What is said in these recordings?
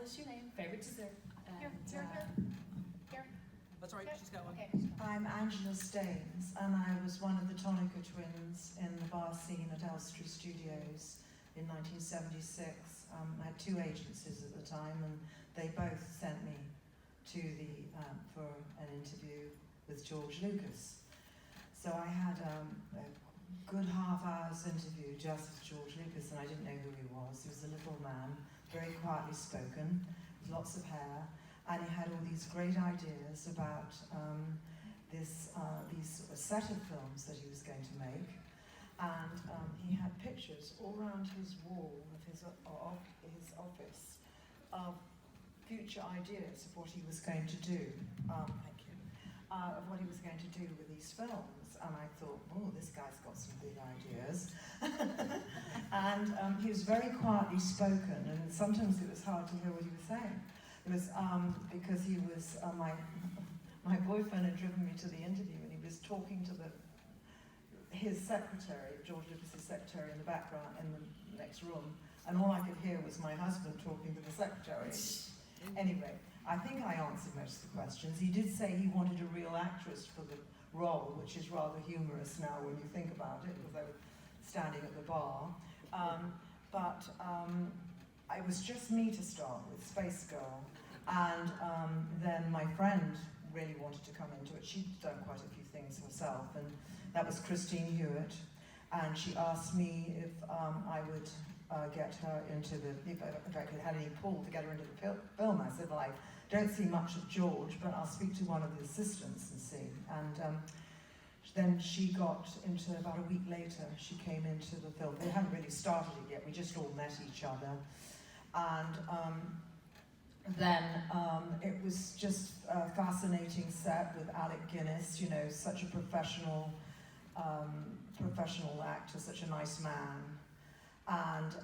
what's your name? Favorite dessert? Here. That's all right, she's got one. Okay. I'm Angela Staines, and I was one of the Tonica twins in the bar scene at Elstree Studios in 1976. I had two agencies at the time, and they both sent me to the for an interview with George Lucas. So I had a good half hour's interview just with George Lucas, and I didn't know who he was. He was a little man, very quietly spoken, with lots of hair, and he had all these great ideas about these set of films that he was going to make. And he had pictures all around his wall of his office of future ideas of what he was going to do. Thank you. Of what he was going to do with these films. And I thought, oh, this guy's got some big ideas. And he was very quietly spoken, and sometimes it was hard to hear what he was saying. It was because he was, my boyfriend had driven me to the interview, and he was talking to his secretary, George Lucas's secretary, in the background, in the next room, and all I could hear was my husband talking to the secretary. Anyway, I think I answered most of the questions. He did say he wanted a real actress for the role, which is rather humorous now when you think about it, because I was standing at the bar. It was just me to start with, Space Girl, and then my friend really wanted to come into it. She'd done quite a few things herself, and that was Christine Hewitt, and she asked me if I would get her into if I could have any pull to get her into the film. I said, well, I don't see much of George, but I'll speak to one of the assistants and see. And then she got into, about a week later, she came into the film. They hadn't really started it yet, we just all met each other. And then it was just a fascinating set with Alec Guinness, you know, such a professional actor, such a nice man. And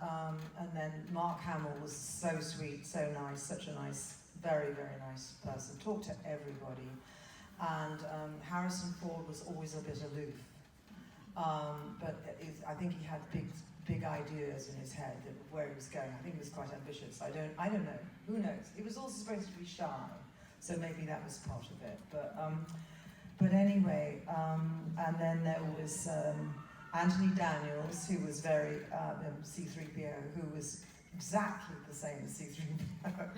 then Mark Hamill was so sweet, so nice, such a nice, very, very nice person. Talked to everybody. And Harrison Ford was always a bit aloof. But I think he had big ideas in his head of where he was going. I think he was quite ambitious. I don't know. Who knows? He was also supposed to be shy, so maybe that was part of it. But anyway, and then there was Anthony Daniels, who was very C-3PO, who was exactly the same as C-3PO.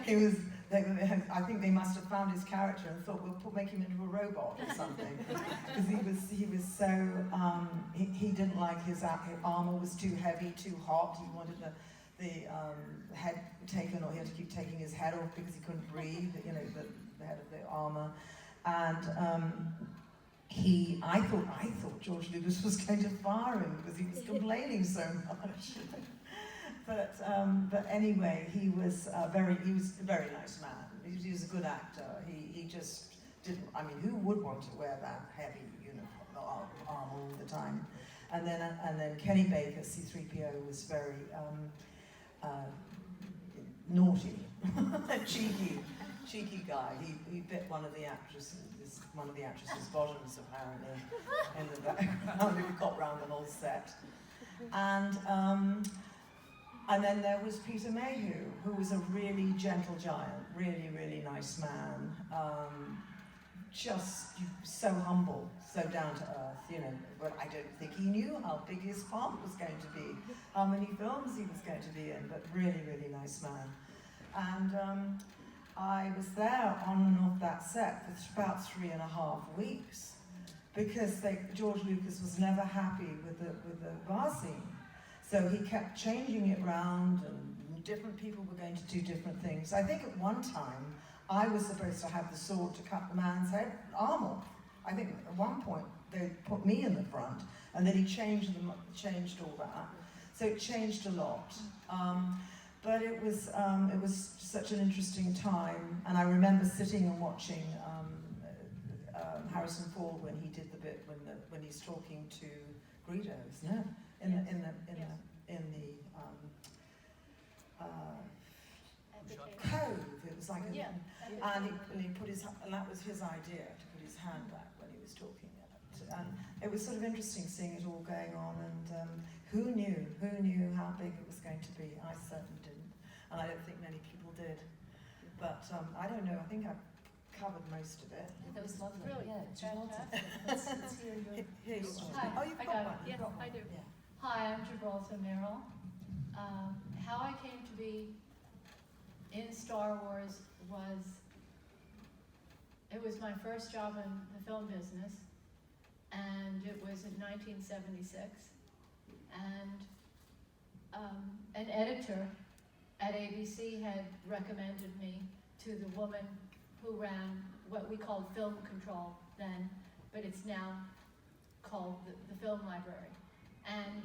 he was. I think they must have found his character and thought, we'll make him into a robot or something, because he was so he didn't like his armor was too heavy, too hot. He wanted the head taken, or he had to keep taking his head off because he couldn't breathe. You know, the head of the armor, and I thought George Lucas was going to fire him because he was complaining so much. But anyway, he was a very nice man. He was a good actor. He just didn't. I mean, who would want to wear that heavy armor all the time? And then Kenny Baker, C-3PO, was very naughty, cheeky guy. He bit one of the actresses' bottoms apparently in the background. It got round the whole set. And then there was Peter Mayhew, who was a really gentle giant, really, really nice man. Just so humble, so down to earth, you know. But I don't think he knew how big his part was going to be, how many films he was going to be in, but really, really nice man. And I was there on and off that set for about 3.5 weeks, because George Lucas was never happy with the bar scene. So he kept changing it round, and different people were going to do different things. I think at one time, I was supposed to have the sword to cut the man's arm off. I think at one point, they put me in the front, and then he changed all that. So it changed a lot. But it was such an interesting time, and I remember sitting and watching Harrison Ford when he did the bit when he's talking to Greedo, isn't it? In the cove. It was like and he put and that was his idea, to put his hand back when he was talking. And it was sort of interesting seeing it all going on, and who knew how big it was going to be? I certainly didn't. and I don't think many people did. But I don't know, I think I've covered most of it. That was lovely. Really? Yeah, Gibraltar. Let's hear your... Here you go. Hi, Oh, you've I got got one. it. You've Yes, got one. I do. Yeah. Hi, I'm Gibralta Merrill. How I came to be in Star Wars it was my first job in the film business, and it was in 1976. And an editor at ABC had recommended me to the woman who ran what we called Film Control then, but it's now called the Film Library. And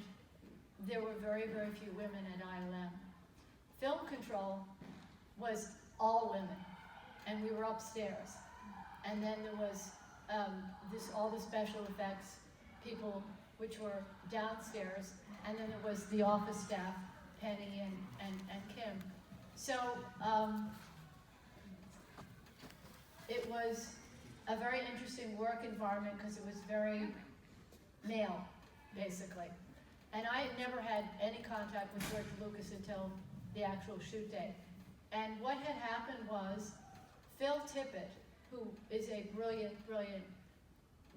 there were very, very few women at ILM. Film Control was all women, and we were upstairs. And then there was all the special effects people, which were downstairs, and then there was the office staff, Penny and Kim. So it was a very interesting work environment because it was very male, basically. And I had never had any contact with George Lucas until the actual shoot day. And what had happened was Phil Tippett, who is a brilliant, brilliant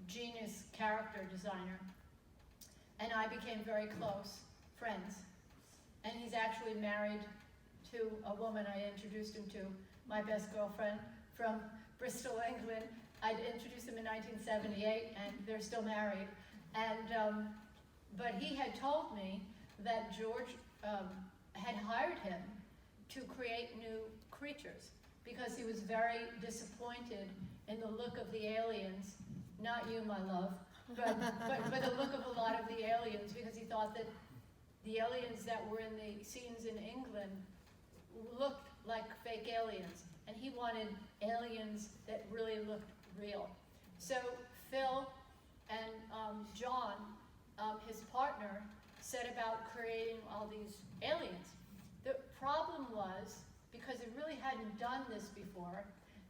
genius character designer, and I became very close friends. And he's actually married to a woman I introduced him to, my best girlfriend from Bristol, England. I introduced them in 1978, and they're still married. And but he had told me that George had hired him to create new creatures because he was very disappointed in the look of the aliens. Not you, my love, but the look of a lot of the aliens, because he thought that the aliens that were in the scenes in England looked like fake aliens, and he wanted aliens that really looked real. So Phil and John, his partner, set about creating all these aliens. The problem was, because they really hadn't done this before,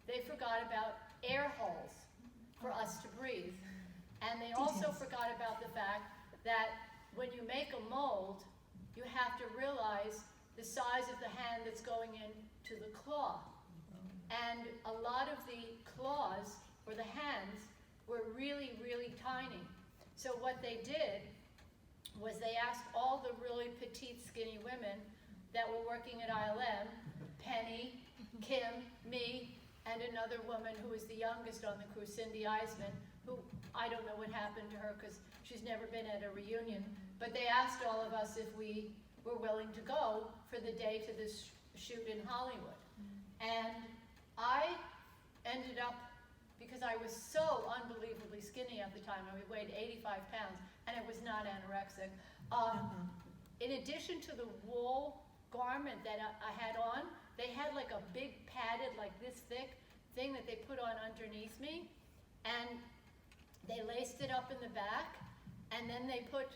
they forgot about air holes for us to breathe. And they also forgot about the fact that when you make a mold, you have to realize the size of the hand that's going into the claw. And a lot of the claws, or the hands, were really, really tiny. So what they did was they asked all the really petite, skinny women that were working at ILM, Penny, Kim, me, and another woman who was the youngest on the crew, Cindy Eisman, who I don't know what happened to her because she's never been at a reunion, but they asked all of us if we were willing to go for the day to this shoot in Hollywood. And I ended up, because I was so unbelievably skinny at the time, I weighed 85 pounds, and I was not anorexic. In addition to the wool garment that I had on, they had like a big padded, like this thick thing that they put on underneath me, and they laced it up in the back, and then they put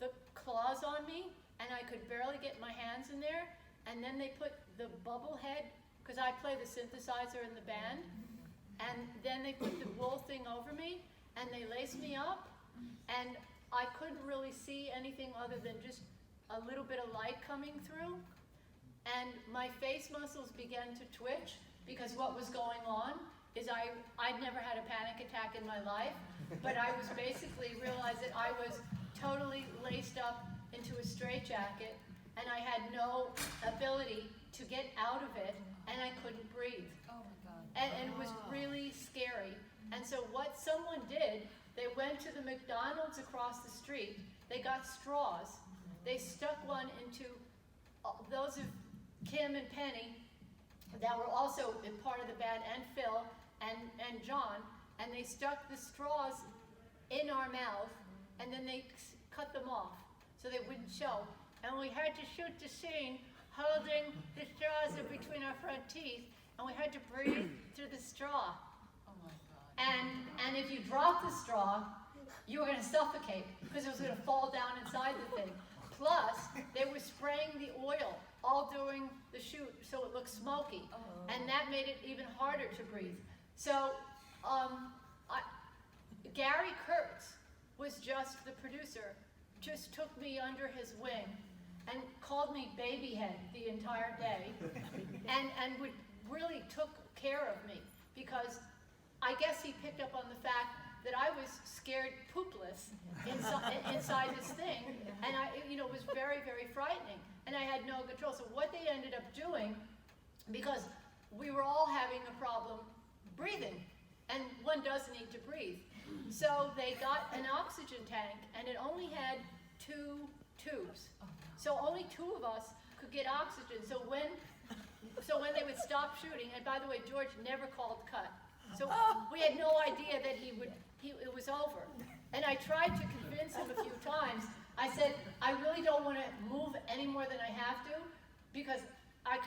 the claws on me, and I could barely get my hands in there, and then they put the bubble head, because I play the synthesizer in the band, and then they put the wool thing over me, and they laced me up, and I couldn't really see anything other than just a little bit of light coming through, and my face muscles began to twitch, because what was going on is I'd never had a panic attack in my life, but I was basically realized that I was totally laced up into a straitjacket, and I had no ability to get out of it, and I couldn't breathe. Oh my God. And it was really scary. And so what someone did, they went to the McDonald's across the street, they got straws, they stuck one into those of Kim and Penny that were also part of the band, and Phil and John, and they stuck the straws in our mouth, and then they cut them off so they wouldn't show. And we had to shoot the scene holding the straws in between our front teeth, and we had to breathe through the straw. Oh my God. And if you dropped the straw, you were going to suffocate because it was going to fall down inside the thing. Plus, they were spraying the oil all during the shoot so it looked smoky, and that made it even harder to breathe. So Gary Kurtz was just the producer, just took me under his wing and called me babyhead the entire day, and would really took care of me, because I guess he picked up on the fact that I was scared poopless inside this thing, and it was very, very frightening, and I had no control. So what they ended up doing, because we were all having a problem breathing, and one does need to breathe. So they got an oxygen tank, and it only had 2 tubes. So only 2 of us could get oxygen. So when they would stop shooting, and by the way, George never called cut. So we had no idea that it was over. And I tried to convince him a few times. I said, I really don't want to move any more than I have to, because I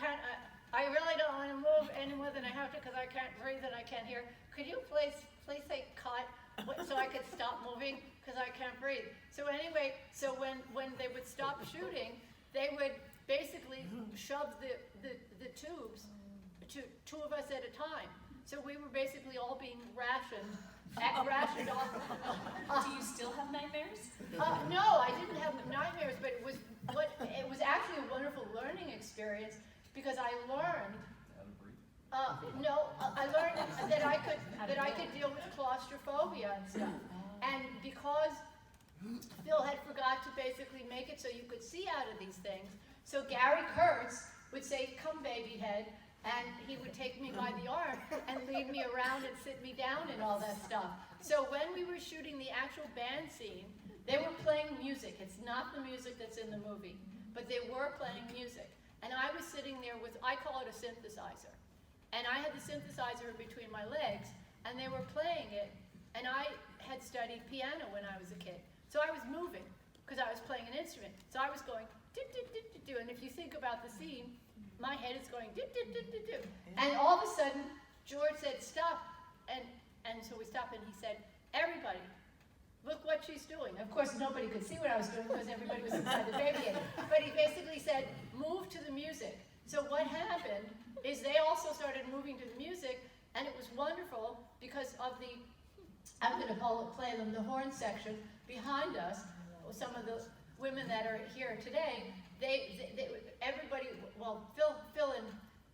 really don't want to move any more than I have to, because I can't breathe and I can't hear. Could you please say cut so I could stop moving, because I can't breathe. So anyway, so when they would stop shooting, they would basically shove the tubes to 2 of us at a time. So we were basically all being rationed off. Do you still have nightmares? No, I didn't have nightmares, but it was actually a wonderful learning experience, because I learned. I learned that I could deal with claustrophobia and stuff, and because Phil had forgot to basically make it so you could see out of these things. So Gary Kurtz would say, "Come, baby head," and he would take me by the arm and lead me around and sit me down and all that stuff. So when we were shooting the actual band scene, they were playing music. It's not the music that's in the movie, but they were playing music. And I was sitting there with, I call it a synthesizer. And I had the synthesizer in between my legs, and they were playing it, and I had studied piano when I was a kid. So I was moving, because I was playing an instrument. So I was going, do, do, do, do, do. And if you think about the scene, my head is going, do, do, do, do, do. And all of a sudden, George said, stop. And so we stopped, and he said, everybody, look what she's doing. Of course, nobody could see what I was doing, because everybody was inside the baby head. But he basically said, move to the music. So what happened is they also started moving to the music, and it was wonderful because of the, I'm going to play them, the horn section behind us. Some of the women that are here today, everybody, well, Phil and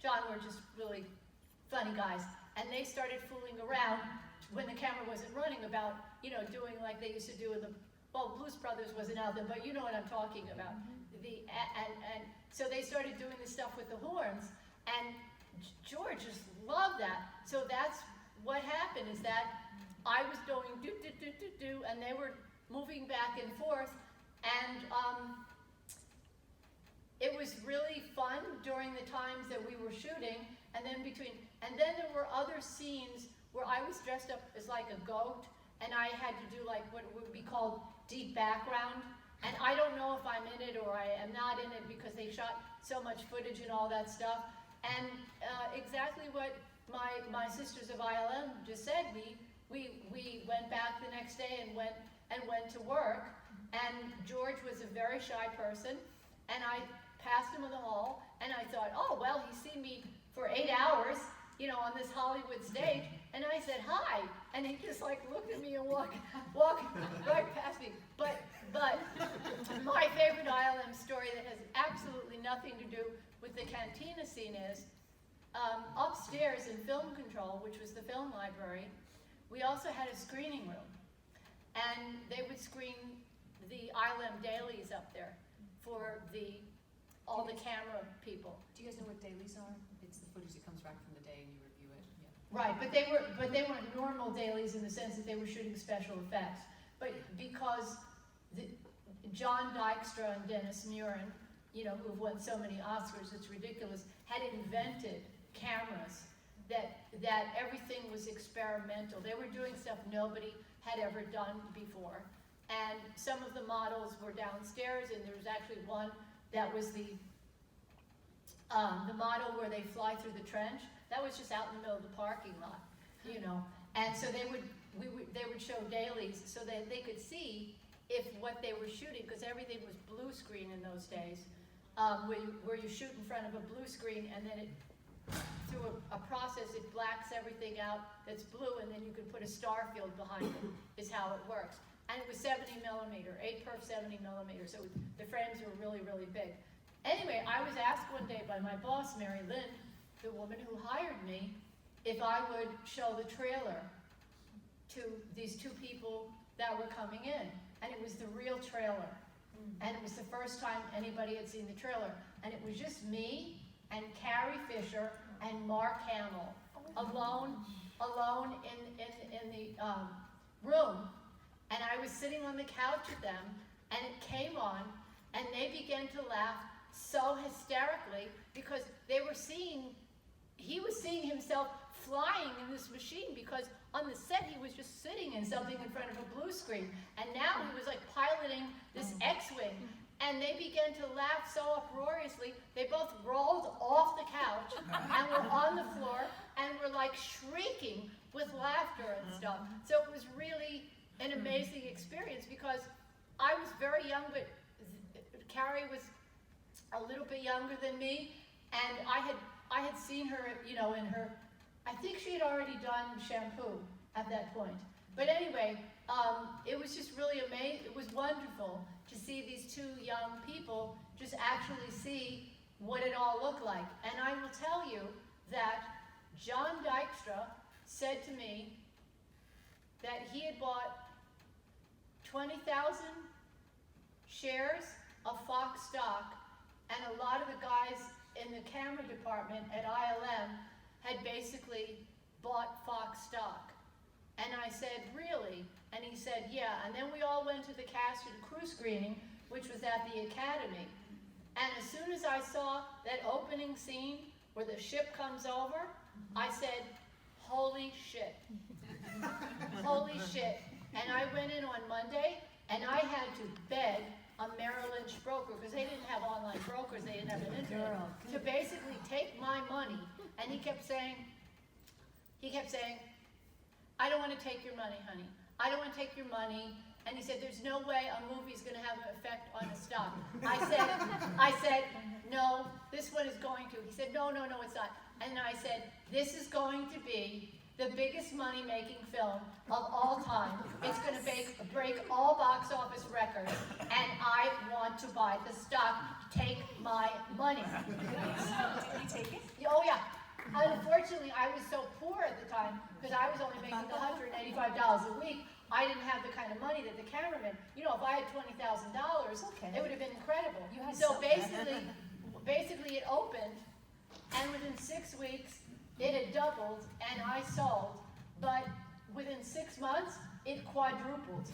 John were just really funny guys, and they started fooling around when the camera wasn't running about, doing like they used to do in the, well, Blues Brothers wasn't out there, but you know what I'm talking about. And so they started doing this stuff with the horns, and George just loved that. So that's what happened, is that I was going do, do, do, do, do, and they were moving back and forth, and it was really fun during the times that we were shooting, and then there were other scenes where I was dressed up as like a goat, and I had to do like what would be called deep background. And I don't know if I'm in it or I am not in it, because they shot so much footage and all that stuff. And exactly what my sisters of ILM just said, we went back the next day and went to work. And George was a very shy person, and I passed him in the hall, and I thought, oh well, he's seen me for 8 hours, on this Hollywood stage. And I said hi, and he just like looked at me and walked right past me. But my favorite ILM story that has absolutely nothing to do with the cantina scene is upstairs in film control, which was the film library, we also had a screening room, and they would screen the ILM dailies up there for all the camera people. Do you guys know what dailies are? It's the footage that comes back from the day and you review it. Yeah. Right, but they weren't normal dailies in the sense that they were shooting special effects. But because John Dykstra and Dennis Murin, who've won so many Oscars, it's ridiculous, had invented cameras that everything was experimental. They were doing stuff nobody had ever done before. And some of the models were downstairs, and there was actually one that was the model where they fly through the trench. That was just out in the middle of the parking lot, And so they would show dailies so that they could see if what they were shooting, because everything was blue screen in those days, where you shoot in front of a blue screen, and then through a process, it blacks everything out that's blue, and then you can put a star field behind it, is how it works. and it was 70 millimeter, 8-perf 70 millimeter, so the frames were really, really big. Anyway, I was asked one day by my boss, Mary Lynn, the woman who hired me, if I would show the trailer to these two people that were coming in. And it was the real trailer. And it was the first time anybody had seen the trailer. And it was just me and Carrie Fisher and Mark Hamill alone in the room. And I was sitting on the couch with them, and it came on, and they began to laugh so hysterically because they were seeing, he was seeing himself flying in this machine, because on the set he was just sitting in something in front of a blue screen, and now he was like piloting this X-Wing, and they began to laugh so uproariously, they both rolled off the couch and were on the floor and were like shrieking with laughter and stuff. So it was really an amazing experience, because I was very young, but Carrie was a little bit younger than me, and I had seen her, you know, in her, I think she had already done shampoo at that point. But anyway, it was just really amazing. It was wonderful to see these two young people just actually see what it all looked like. And I will tell you that John Dykstra said to me that he had bought 20,000 shares of Fox stock, and a lot of the guys in the camera department at ILM had basically bought Fox stock. And I said, really? And he said, yeah. And then we all went to the cast and crew screening, which was at the Academy. And as soon as I saw that opening scene where the ship comes over, I said, holy shit. Holy shit. And I went in on Monday, and I had to beg a Merrill Lynch broker, because they didn't have online brokers, they didn't have an internet, to basically take my money. And he kept saying, I don't want to take your money, honey. I don't want to take your money. And he said, there's no way a movie's going to have an effect on the stock. I said, no, this one is going to. He said, no, it's not. And I said, this is going to be the biggest money-making film of all time. It's going to break all box office records, and I want to buy the stock. Take my money. Did he take it? Oh yeah. Unfortunately, I was so poor at the time, because I was only making $185 a week. I didn't have the kind of money that the cameraman, you know, if I had $20,000, it would have been incredible. So basically it opened, and within 6 weeks, it had doubled, and I sold. But within 6 months, it quadrupled.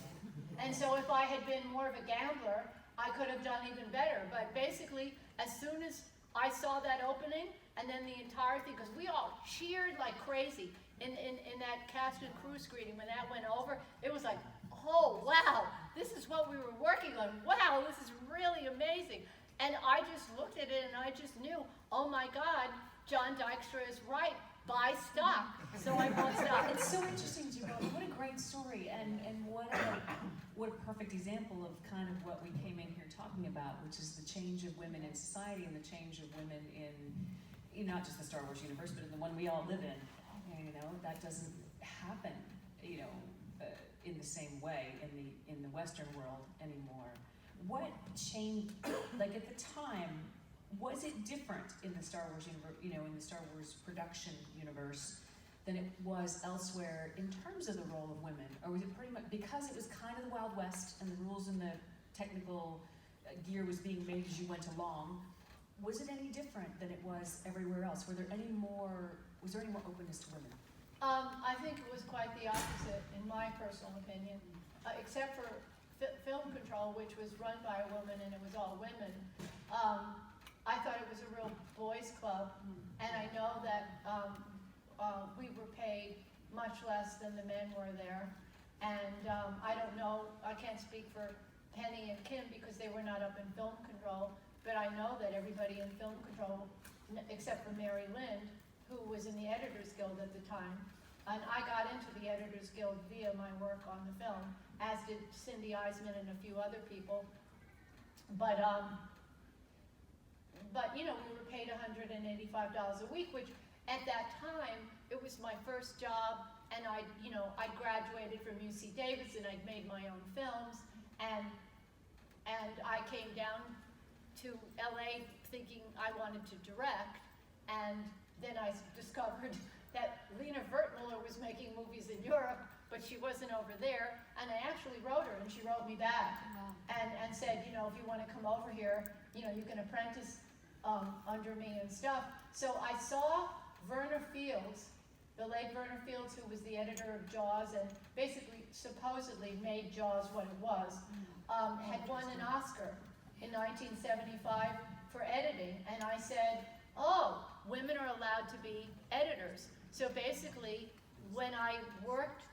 And so if I had been more of a gambler, I could have done even better. But basically, as soon as I saw that opening, and then the entire thing, because we all cheered like crazy in that cast and crew screening when that went over. It was like, oh wow, this is what we were working on. Wow, this is really amazing. And I just looked at it and I just knew, oh my God, John Dykstra is right. Buy stock. So I bought stock. It's so interesting, Gibralta. What a great story, and what a perfect example of kind of what we came in here talking about, which is the change of women in society and the change of women in not just the Star Wars universe, but in the one we all live in. You know, that doesn't happen, you know, in the same way in the Western world anymore. What changed? Like at the time, was it different in the Star Wars universe, you know, in the Star Wars production universe, than it was elsewhere in terms of the role of women? Or was it pretty much, because it was kind of the Wild West and the rules and the technical gear was being made as you went along, was it any different than it was everywhere else? Was there any more openness to women? I think it was quite the opposite, in my personal opinion, except for film control, which was run by a woman and it was all women. I thought it was a real boys' club, and I know that we were paid much less than the men were there. And I don't know, I can't speak for Penny and Kim because they were not up in film control, but I know that everybody in film control, except for Mary Lynn, who was in the Editors Guild at the time, and I got into the Editors Guild via my work on the film, as did Cindy Eisman and a few other people. But you know, we were paid $185 a week, which at that time, it was my first job, and I graduated from UC Davis, and I'd made my own films, and I came down to LA thinking I wanted to direct, and then I discovered that Lena Wertmuller was making movies in Europe, but she wasn't over there, and I actually wrote her, and she wrote me back, and said, if you want to come over here, you can apprentice under me and stuff. So I saw Werner Fields, the late Werner Fields, who was the editor of Jaws and basically supposedly made Jaws what it was, had won an Oscar in 1975 for editing, and I said, oh, women are allowed to be editors. So basically, when I worked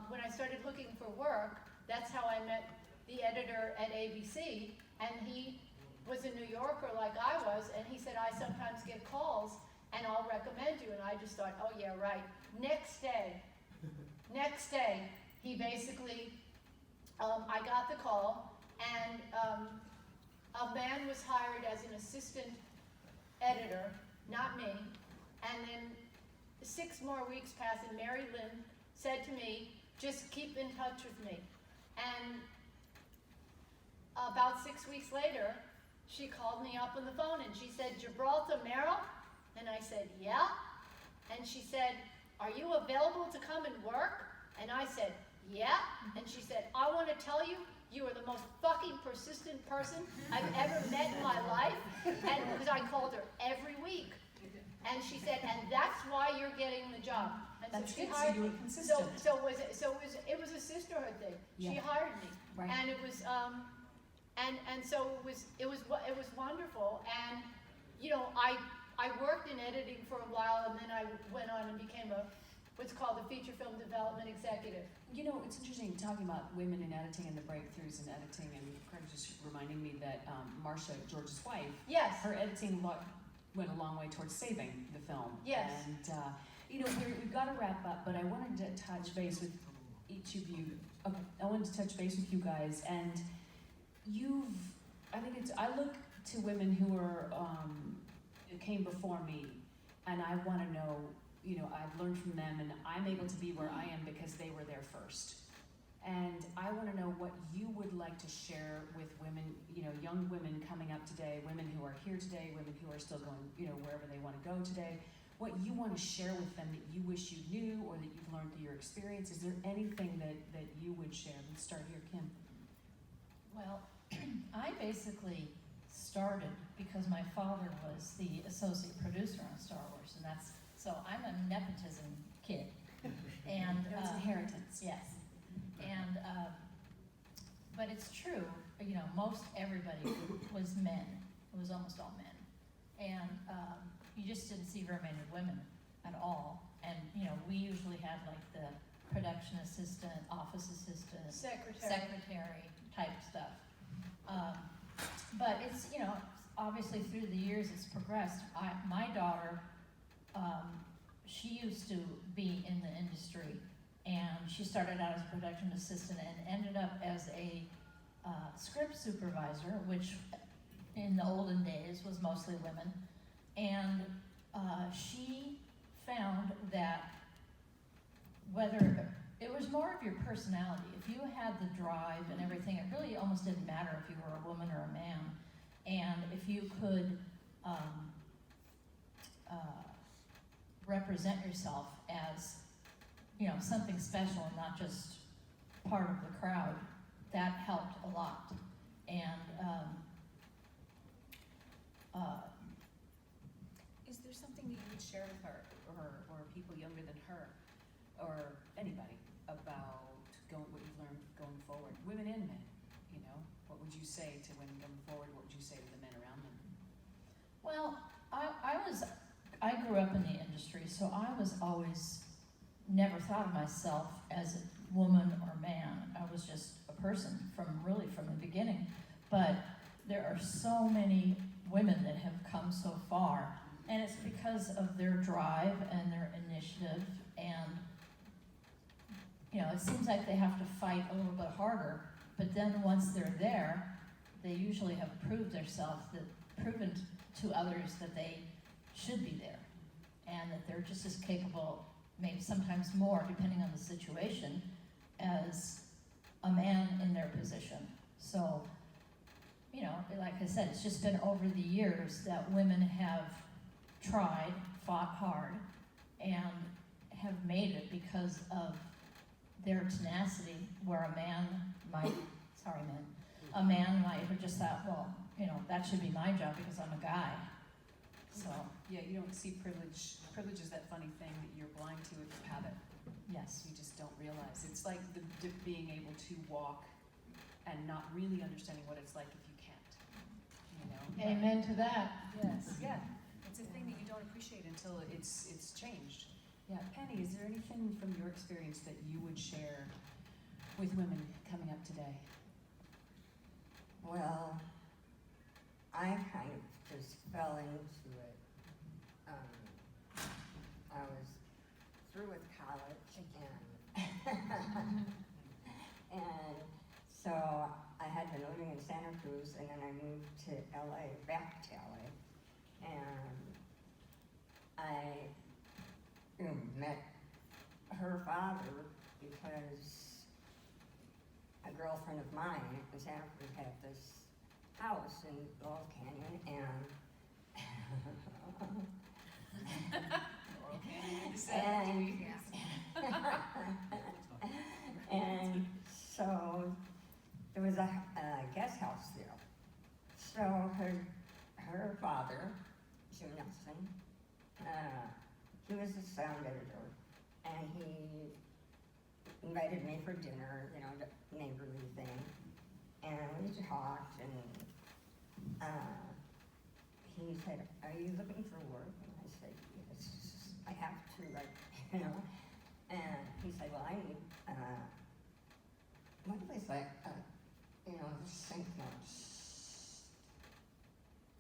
when I started looking for work, that's how I met the editor at ABC, and he was a New Yorker like I was, and he said, I sometimes get calls, and I'll recommend you, and I just thought, oh yeah, right. Next day, he basically, I got the call, and a man was hired as an assistant editor, not me, and then 6 more weeks passed, and Mary Lynn said to me, just keep in touch with me. And about 6 weeks later, she called me up on the phone and she said, Gibralta Merrill? And I said, yeah. And she said, are you available to come and work? And I said, yeah. And she said, I want to tell you, you are the most fucking persistent person I've ever met in my life. And because I called her every week. And she said, and that's why you're getting the job. And That's so she good, hired so you me. were consistent. It was a sisterhood thing. Yeah. She hired me, Right. and it was and so it was wonderful. And I worked in editing for a while, and then I went on and became what's called a feature film development executive. It's interesting talking about women in editing and the breakthroughs in editing, and Craig just reminding me that Marcia, George's wife, Yes. her editing went a long way towards saving the film. Yes. And we've got to wrap up, but I wanted to touch base with each of you. I wanted to touch base with you guys, and I look to women who came before me, and I want to know, I've learned from them, and I'm able to be where I am because they were there first. And I want to know what you would like to share with women, young women coming up today, women who are here today, women who are still going, wherever they want to go today, what you want to share with them that you wish you knew or that you've learned through your experience. Is there anything that you would share? Let's start here, Kim. Well, I basically started because my father was the associate producer on Star Wars, and so I'm a nepotism kid. And That's inheritance. yes. And, but it's true, most everybody was men. It was almost all men. And you just didn't see very many women at all. And, we usually had like the production assistant, office assistant, secretary type stuff. But it's, obviously through the years it's progressed. My daughter, she used to be in the industry, and she started out as a production assistant and ended up as a script supervisor, which in the olden days was mostly women. And she found that whether it was more of your personality, if you had the drive and everything, it really almost didn't matter if you were a woman or a man. And if you could represent yourself as something special and not just part of the crowd, that helped a lot. And Is there something that you would share with her, or people younger than her, or anybody, about what you've learned going forward? Women and men, what would you say to women going forward? What would you say to the men around them? well, I grew up in the industry, so I was always never thought of myself as a woman or man. I was just a person from the beginning. But there are so many women that have come so far, and it's because of their drive and their initiative. And it seems like they have to fight a little bit harder, but then once they're there, they usually have proven to others that they should be there. they're just as capable, maybe sometimes more, depending on the situation, as a man in their position. So, you know, like I said, it's just been over the years that women have tried, fought hard, and have made it because of their tenacity, where a man might, a man might have just thought, well, you know, that should be my job because I'm a guy. So, Yeah, you don't see privilege. Privilege is that funny thing that you're blind to if you have it. yes. You just don't realize. It's like being able to walk and not really understanding what it's like if you can't. You know. Amen to that. Yes. Yeah. It's a thing that you don't appreciate until it's changed. Yeah. Penny, is there anything from your experience that you would share with women coming up today? Well, I kind of just fell into it. I was through with college, and so I had been living in Santa Cruz, and then I moved to LA, back to LA, and I met her father because a girlfriend of mine in Santa Cruz had this house in Laurel Canyon, and and so there was a guest house there. So her father, Jim Nelson, he was a sound editor, and he invited me for dinner, you know, the neighborly thing, and we talked, and he said, "Are you looking for work?" And I said, "Yes, I have to, like, you know." And he said, "Well, I need, what was like, you know, sync notes.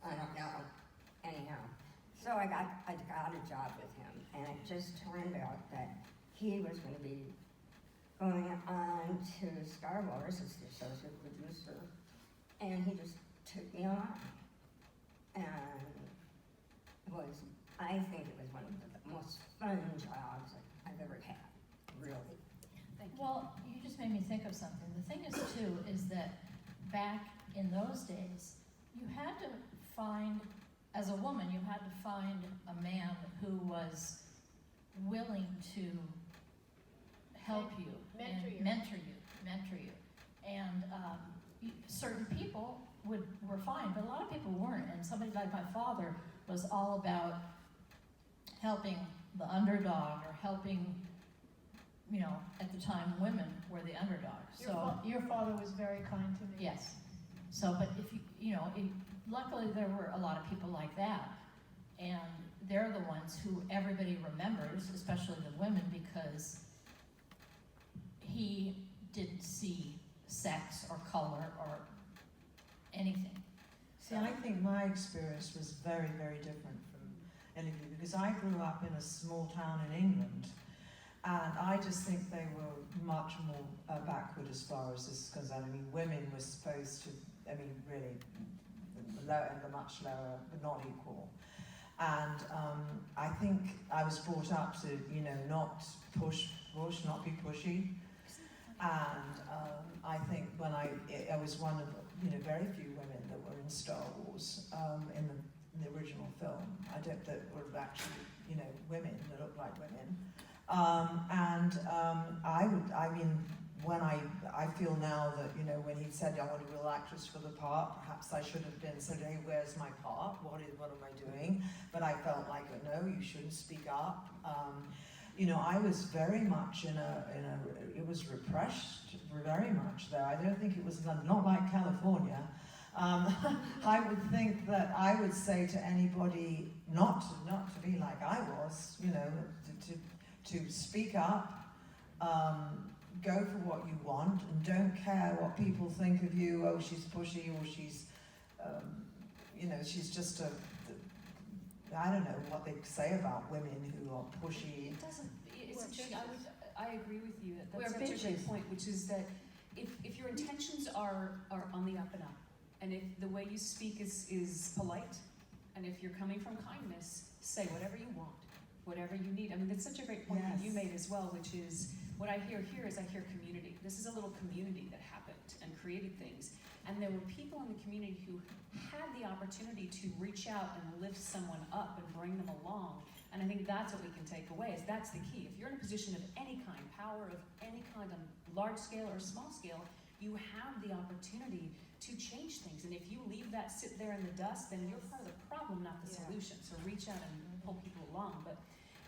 I don't know. Anyhow, so I got a job with him, and it just turned out that he was going to be going on to Star Wars as the associate producer, and he just took me on. And I think it was one of the most fun jobs I've ever had, really. Thank you. Well, you just made me think of something. The thing is, too, is that back in those days, you had to find, as a woman, you had to find a man who was willing to help you, mentor you. And certain people were fine, but a lot of people weren't. And somebody like my father was all about helping the underdog, or helping, you know, at the time women were the underdog. Your father was very kind to me. Yes. So, but if you know, luckily there were a lot of people like that, and they're the ones who everybody remembers, especially the women, because he didn't see sex or color or anything. See, I think my experience was very, very different from any of you, because I grew up in a small town in England, and I just think they were much more backward as far as this is concerned. I mean, women were supposed to, I mean, really, the lower and the much lower, but not equal. And I think I was brought up to, you know, not push, not be pushy. And I think when I was one of, you know, very few women that were in Star Wars in the original film. I don't that were actually, you know, women that looked like women. When I feel now that, you know, when he said I want a real actress for the part, perhaps I should have been said, hey, where's my part? What am I doing? But I felt like, no, you shouldn't speak up. You know, I was very much it was repressed very much there. I don't think it was not like California. I would think that I would say to anybody not to be like I was, you know, to speak up, go for what you want, and don't care what people think of you. Oh, she's pushy, or she's, you know, she's just I don't know what they say about women who are pushy. It doesn't. I agree with you. That's We're such a great bitches. point, which is that if your intentions are on the up and up, and if the way you speak is polite, and if you're coming from kindness, say whatever you want. whatever you need. I mean, that's such a great point that you Yes. made as well, which is, what I hear here is I hear community. This is a little community that happened and created things. And there were people in the community who had the opportunity to reach out and lift someone up and bring them along. And I think that's what we can take away, is that's the key. If you're in a position of any kind, power of any kind, on large scale or small scale, you have the opportunity to change things. And if you leave that sit there in the dust, then you're part of the problem, not the Yeah. solution. So reach out and pull people along. But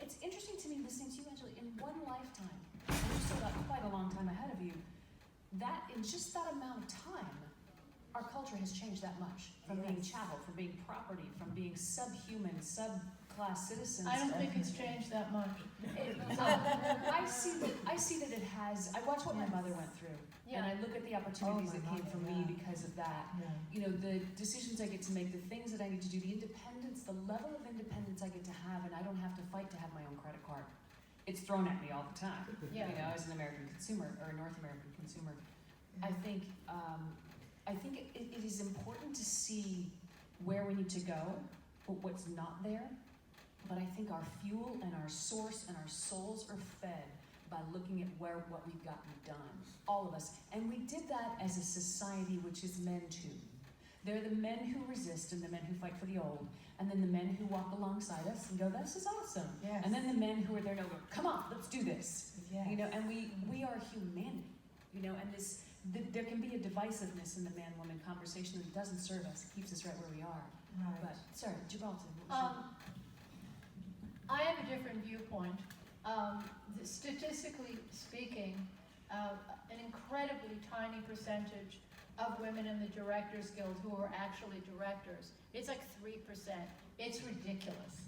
it's interesting to me listening to you, Angela, in one lifetime, and you've still got quite a long time ahead of you, that in just that amount of time, our culture has changed that much. From being Yes. chattel, from being property, from being subhuman, subclass citizens. I don't think it's changed that much. I see that it has. I watch what my Yes. mother went through, and Yeah. I look at the opportunities Oh, my that came mother, from yeah. me because of that. Yeah. You know, the decisions I get to make, the things that I need to do, the independence, the level of independence I get to have, and I don't have to fight to have my own credit card. It's thrown at me all the time. Yeah. You know, as an American consumer or a North American consumer, I think it is important to see where we need to go, but what's not there. But I think our fuel and our source and our souls are fed by looking at what we've gotten done, all of us. And we did that as a society, which is men too. They're the men who resist and the men who fight for the old, and then the men who walk alongside us and go, "This is awesome." Yes. And then the men who are there to go, "Come on, let's do this." Yes. You know, and we are humanity. You know, and there can be a divisiveness in the man-woman conversation that doesn't serve us. It keeps us right where we are. Right. But sorry, Gibralta. What was I have a different viewpoint. Statistically speaking, an incredibly tiny percentage of women in the Directors Guild who are actually directors. It's like 3%. It's ridiculous.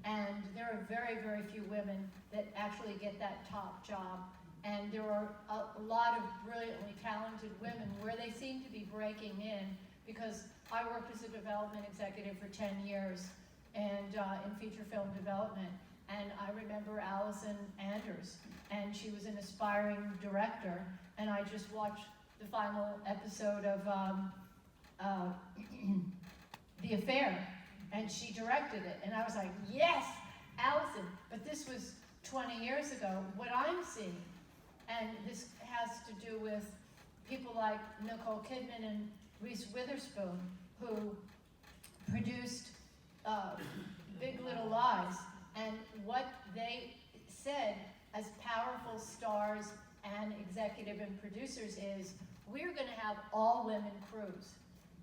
And there are very, very few women that actually get that top job. And there are a lot of brilliantly talented women where they seem to be breaking in, because I worked as a development executive for 10 years and in feature film development. And I remember Allison Anders, and she was an aspiring director, and I just watched the final episode of The Affair, and she directed it, and I was like, yes, Allison. But this was 20 years ago. What I'm seeing, and this has to do with people like Nicole Kidman and Reese Witherspoon, who produced Big Little Lies, and what they said as powerful stars and executive and producers is, we're going to have all women crews.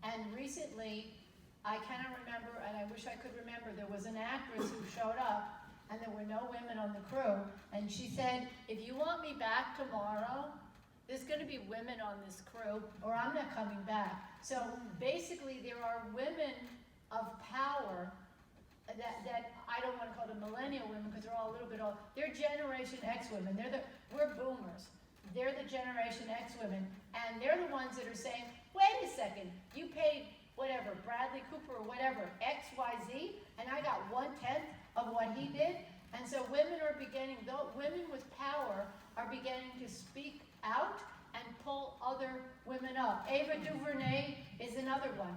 And recently, I cannot remember, and I wish I could remember, there was an actress who showed up, and there were no women on the crew, and she said, if you want me back tomorrow, there's going to be women on this crew, or I'm not coming back. So basically, there are women of power that I don't want to call them millennial women, because they're all a little bit old. They're Generation X women. We're boomers. They're the Generation X women, and they're the ones that are saying, wait a second, you paid whatever, Bradley Cooper or whatever, XYZ, and I got 1/10 of what he did. And so women with power are beginning to speak out and pull other women up. Ava DuVernay is another one,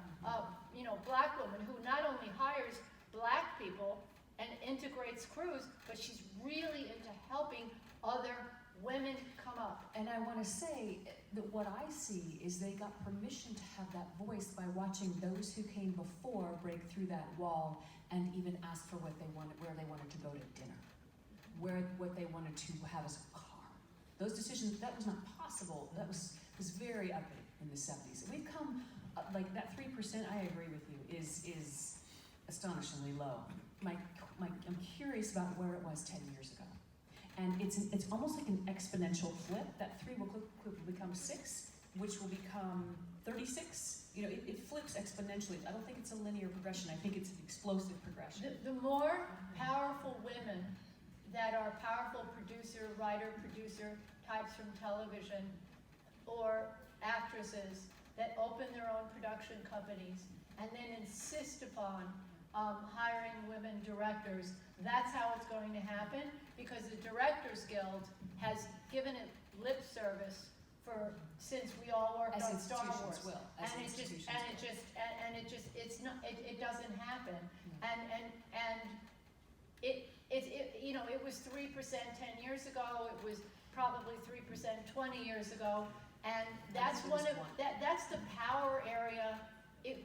black woman who not only hires black people and integrates crews, but she's really into helping other women come up. And I want to say that what I see is they got permission to have that voice by watching those who came before break through that wall and even ask for what they wanted, where they wanted to go to dinner, what they wanted to have as a car. Those decisions, that was not possible. That was very ugly in the 70s. We've come, like that 3%, I agree with you, is astonishingly low. I'm curious about where it was 10 years ago. And it's almost like an exponential flip. That 3 will become 6, which will become 36. You know, it flips exponentially. I don't think it's a linear progression. I think it's an explosive progression. The more powerful women that are powerful writer-producer types from television, or actresses that open their own production companies and then insist upon hiring women directors, that's how it's going to happen, because the Directors Guild has given it lip service since we all worked As on Star institutions Wars. will. As institutions will. It doesn't happen. And it was 3% 10 years ago, it was probably 3% 20 years ago, and that's that's the power area,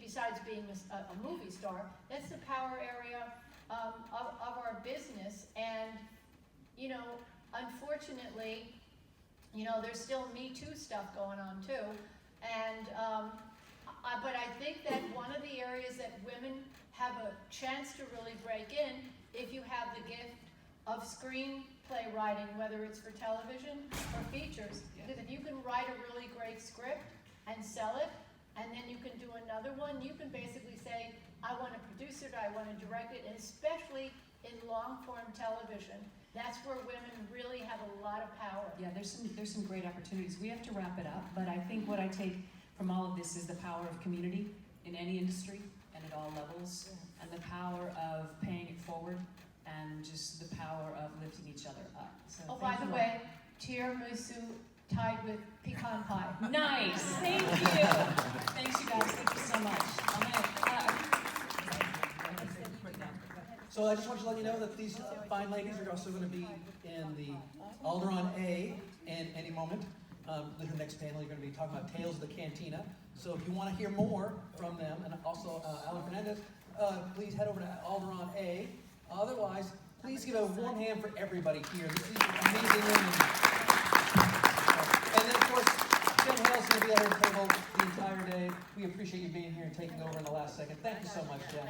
besides being a movie star, that's the power area of our business, and, unfortunately, there's still Me Too stuff going on too, and, but I think that one of the areas that women have a chance to really break in, if you have the gift of screenplay writing, whether it's for television or features. Because if you can write a really great script and sell it, and then you can do another one, you can basically say, I want to produce it, I want to direct it, and especially in long-form television, that's where women really have a lot of power. Yeah, there's some great opportunities. We have to wrap it up, but I think what I take from all of this is the power of community in any industry and at all levels, and the power of paying it forward, and just the power of lifting each other up. So Oh, by the way, tiramisu tied with pecan pie. Nice, thank you. Thanks, you guys, thank you so much. So I just want to let you know that these fine ladies are also going to be in the Alderon A in any moment. The next panel, you're going to be talking about Tales of the Cantina. So if you want to hear more from them, and also Alan Fernandez, please head over to Alderon A. Otherwise, please give a warm hand for everybody here. This is amazing women. And then, of course, Jen Hale's going to be at her table the entire day. We appreciate you being here and taking over in the last second. Thank you so much, Jen.